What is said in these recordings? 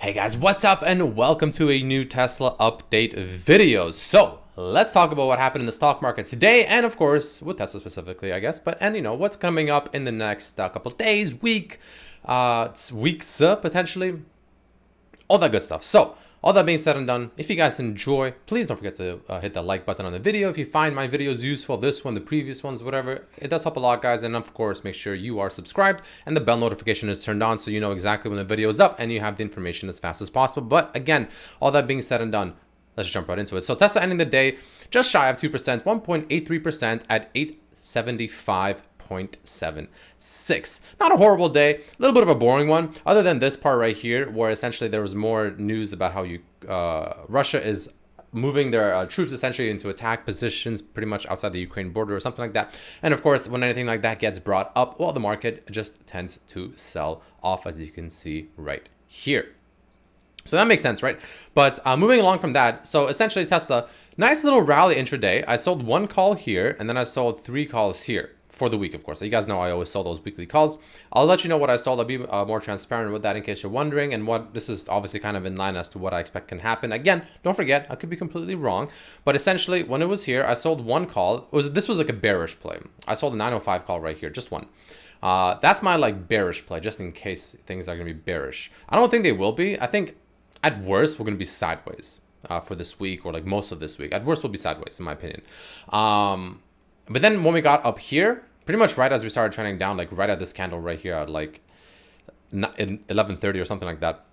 Hey guys, what's up and welcome to a new Tesla update video. So let's talk about what happened in the stock market today and of course with Tesla specifically, I guess, but what's coming up in the next couple days, weeks potentially, all that good stuff. So all that being said and done, if you guys enjoy, please don't forget to hit that like button on the video. If you find my videos useful, this one, the previous ones, whatever, it does help a lot, guys. And of course, make sure you are subscribed and the bell notification is turned on so you know exactly when the video is up and you have the information as fast as possible. But again, all that being said and done, let's jump right into it. So Tesla ending the day just shy of 2%, 1.83% at 875.76. Not a horrible day, a little bit of a boring one, other than this part right here, where essentially there was more news about how Russia is moving their troops essentially into attack positions pretty much outside the Ukraine border or something like that. And of course, when anything like that gets brought up, well, the market just tends to sell off, as you can see right here. So that makes sense, right? But moving along from that, so essentially Tesla, nice little rally intraday. I sold one call here, and then I sold 3 calls here for the week, of course. So you guys know I always sell those weekly calls. I'll let you know what I sold. I'll be more transparent with that in case you're wondering. And what this is obviously kind of in line as to what I expect can happen. Again, don't forget, I could be completely wrong. But essentially, when it was here, I sold one call. This was like a bearish play. I sold a 905 call right here, just one. That's my like bearish play, just in case things are going to be bearish. I don't think they will be. I think at worst, we're going to be sideways for this week or like most of this week. At worst, we'll be sideways, in my opinion. But then when we got up here, pretty much right as we started trending down, like right at this candle right here at like 11:30 or something like that,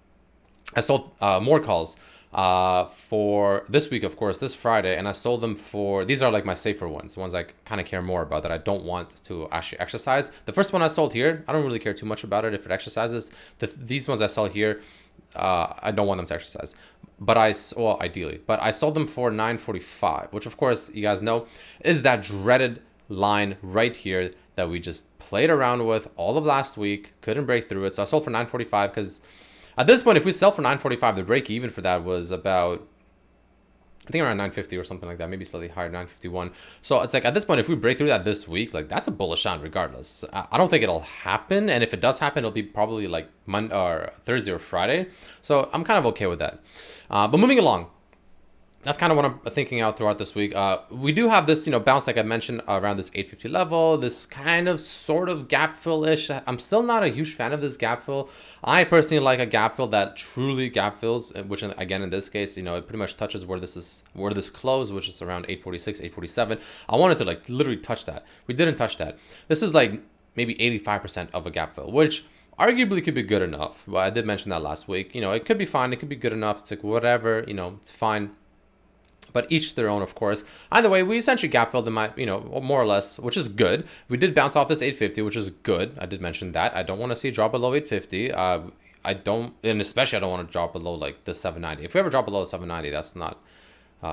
I sold more calls for this week, of course, this Friday. And I sold them for, these are like my safer ones, the ones I kind of care more about that I don't want to actually exercise. The first one I sold here, I don't really care too much about it if it exercises. These ones I sell here, I don't want them to exercise, but well, ideally, but I sold them for 945, which of course you guys know is that dreaded line right here that we just played around with all of last week, couldn't break through it. So I sold for 945 because at this point, if we sell for 945, the break even for that was about, I think around 950 or something like that, maybe slightly higher, 951. So it's like at this point, if we break through that this week, like that's a bullish sign regardless. I don't think it'll happen. And if it does happen, it'll be probably like Monday or Thursday or Friday. So I'm kind of okay with that. But moving along, that's kind of what I'm thinking out throughout this week. We do have this, bounce, like I mentioned, around this 850 level, this kind of sort of gap fill-ish. I'm still not a huge fan of this gap fill. I personally like a gap fill that truly gap fills, which again, in this case, it pretty much touches where this closed, which is around 846, 847. I wanted to like literally touch that. We didn't touch that. This is like maybe 85% of a gap fill, which arguably could be good enough. Well, I did mention that last week. It could be fine. It could be good enough. It's like whatever, it's fine. But each their own, of course. Either way, we essentially gap filled them, more or less, which is good. We did bounce off this 850, which is good. I did mention that. I don't want to see a drop below 850. I don't, and especially I don't want to drop below like the 790. If we ever drop below the 790, that's not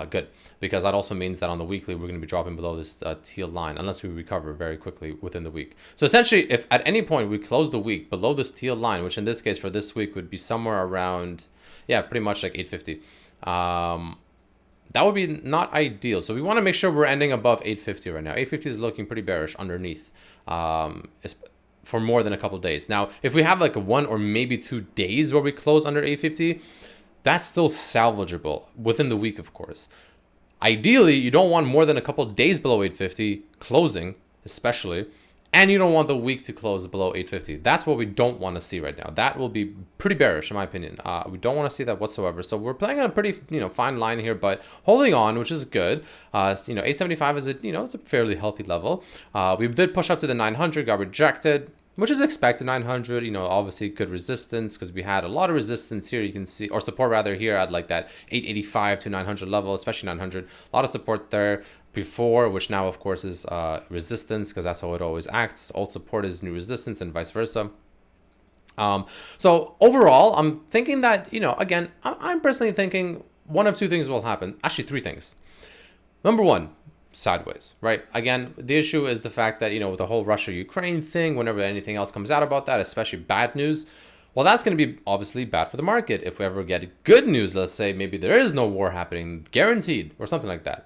good, because that also means that on the weekly we're going to be dropping below this teal line unless we recover very quickly within the week. So essentially, if at any point we close the week below this teal line, which in this case for this week would be somewhere around, yeah, pretty much like 850. That would be not ideal. So we want to make sure we're ending above 850 right now. 850 is looking pretty bearish underneath for more than a couple of days. Now, if we have like 1 or maybe 2 days where we close under 850, that's still salvageable within the week, of course. Ideally, you don't want more than a couple of days below 850 closing, especially. And you don't want the week to close below 850. That's what we don't want to see right now. That will be pretty bearish, in my opinion. We don't want to see that whatsoever. So we're playing on a pretty, fine line here, but holding on, which is good. 875 is it's a fairly healthy level. We did push up to the 900, got rejected, which is expected. 900, obviously good resistance because we had a lot of resistance here. You can see, or support rather, here at like that 885 to 900 level, especially 900. A lot of support there before, which now of course is resistance, because that's how it always acts. Old support is new resistance and vice versa. So overall, I'm thinking that, again, I'm personally thinking one of 2 things will happen. Actually, 3 things. Number 1, sideways, right? Again, the issue is the fact that, with the whole Russia-Ukraine thing, whenever anything else comes out about that, especially bad news, well, that's going to be obviously bad for the market. If we ever get good news, let's say maybe there is no war happening, guaranteed, or something like that.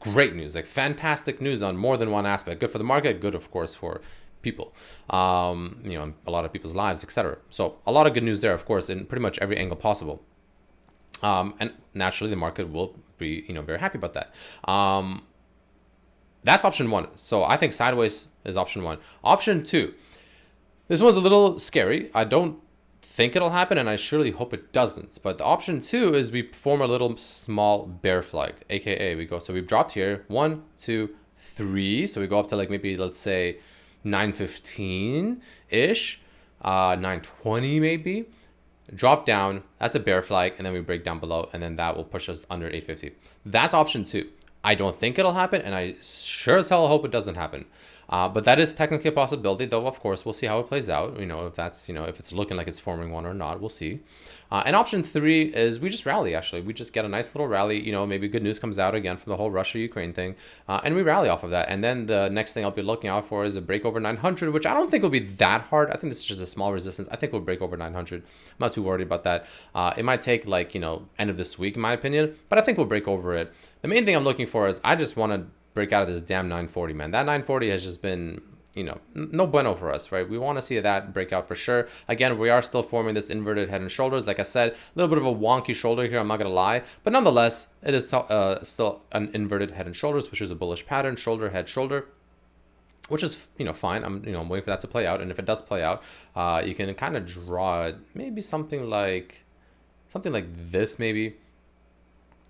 Great news, like fantastic news on more than one aspect. Good for the market, good, of course, for people, you know, a lot of people's lives, etc. So a lot of good news there, of course, in pretty much every angle possible. And naturally, the market will be, you know, very happy about that. That's option one. So I think sideways is option one. Option two, this one's a little scary. I don't think it'll happen, and I surely hope it doesn't. But the option two is we form a little small bear flag, aka we go. So we've dropped here 1, 2, 3. So we go up to like maybe let's say 915 ish, 920 maybe. Drop down. That's a bear flag, and then we break down below, and then that will push us under 850. That's option two. I don't think it'll happen, and I sure as hell hope it doesn't happen. But that is technically a possibility, though. Of course, we'll see how it plays out. You know, if that's, you know, if it's looking like it's forming one or not, we'll see. And option three is we just rally. Actually, we just get a nice little rally. You know, maybe good news comes out again from the whole Russia-Ukraine thing, and we rally off of that. And then the next thing I'll be looking out for is a break over 900, which I don't think will be that hard. I think this is just a small resistance. I think we'll break over 900. I'm not too worried about that. It might take like, you know, end of this week, in my opinion, but I think we'll break over it. The main thing I'm looking for is I just want to break out of this damn 940, man. That 940 has just been, you know, no bueno for us, right? We want to see that breakout for sure. Again, we are still forming this inverted head and shoulders. Like I said, a little bit of a wonky shoulder here, I'm not going to lie. But nonetheless, it is still an inverted head and shoulders, which is a bullish pattern, shoulder, head, shoulder, which is, you know, fine. I'm waiting for that to play out. And if it does play out, you can kind of draw it, maybe something like this, maybe,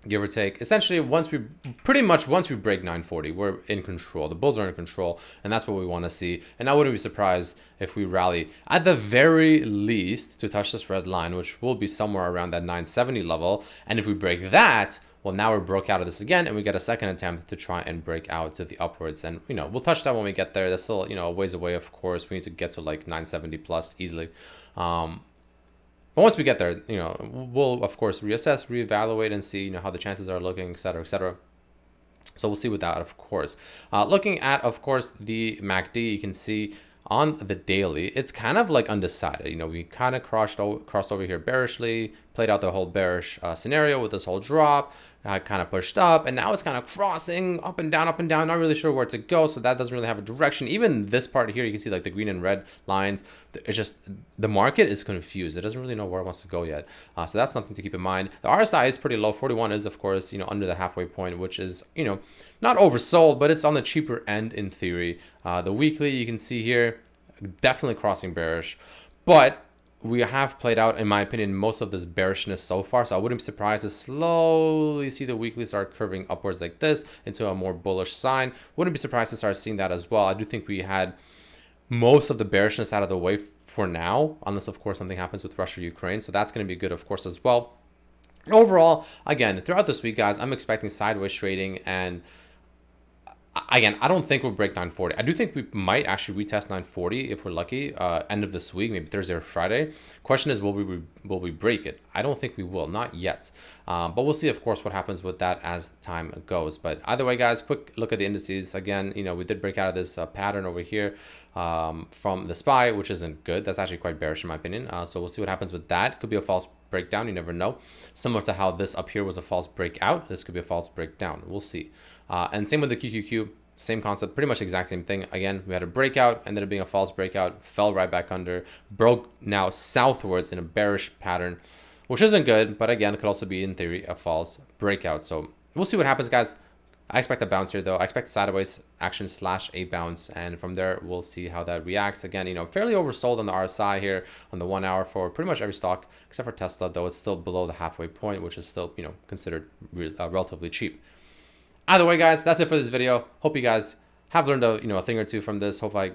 give or take. Essentially, once we break 940, we're in control. The bulls are in control, and that's what we want to see. And I wouldn't be surprised if we rally at the very least to touch this red line, which will be somewhere around that 970 level. And if we break that, well, now we're broke out of this again, and we get a second attempt to try and break out to the upwards. And, you know, we'll touch that when we get there. That's still, you know, a ways away, of course. We need to get to like 970 plus easily. But once we get there, you know, we'll, of course, reassess, reevaluate, and see, you know, how the chances are looking, et cetera, et cetera. So we'll see with that, of course. Looking at, of course, the MACD, you can see on the daily, it's kind of like undecided. You know, we kind of crossed over here bearishly, played out the whole bearish scenario with this whole drop, kind of pushed up, and now it's kind of crossing up and down, not really sure where to go. So that doesn't really have a direction. Even this part here, you can see like the green and red lines. It's just the market is confused. It doesn't really know where it wants to go yet. So that's something to keep in mind. The RSI is pretty low. 41 is, of course, you know, under the halfway point, which is, you know, not oversold, but it's on the cheaper end in theory. The weekly, you can see here, definitely crossing bearish, but we have played out, in my opinion, most of this bearishness so far. So I wouldn't be surprised to slowly see the weekly start curving upwards like this into a more bullish sign. Wouldn't be surprised to start seeing that as well. I do think we had most of the bearishness out of the way for now, unless, of course, something happens with Russia, Ukraine. So that's going to be good, of course, as well. Overall, again, throughout this week, guys, I'm expecting sideways trading, and again, I don't think we'll break 940. I do think we might actually retest 940 if we're lucky, end of this week, maybe Thursday or Friday. Question is, will we break it? I don't think we will, not yet. But we'll see, of course, what happens with that as time goes. But either way, guys, quick look at the indices. Again, you know, we did break out of this pattern over here from the SPY, which isn't good. That's actually quite bearish in my opinion. So we'll see what happens with that. Could be a false breakdown. You never know. Similar to how this up here was a false breakout, this could be a false breakdown. We'll see. And same with the QQQ, same concept, pretty much exact same thing. Again, we had a breakout, ended up being a false breakout, fell right back under, broke now southwards in a bearish pattern, which isn't good, but again, it could also be in theory a false breakout. So we'll see what happens, guys. I expect a bounce here though. I expect sideways action / a bounce, and from there we'll see how that reacts. Again, you know, fairly oversold on the RSI here on the 1 hour for pretty much every stock except for Tesla, though it's still below the halfway point, which is still, you know, considered relatively cheap. Either way, guys, that's it for this video. Hope you guys have learned a thing or two from this. Hope I,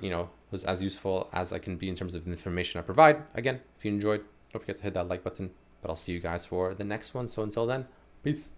was as useful as I can be in terms of the information I provide. Again, if you enjoyed, don't forget to hit that like button. But I'll see you guys for the next one. So until then, peace.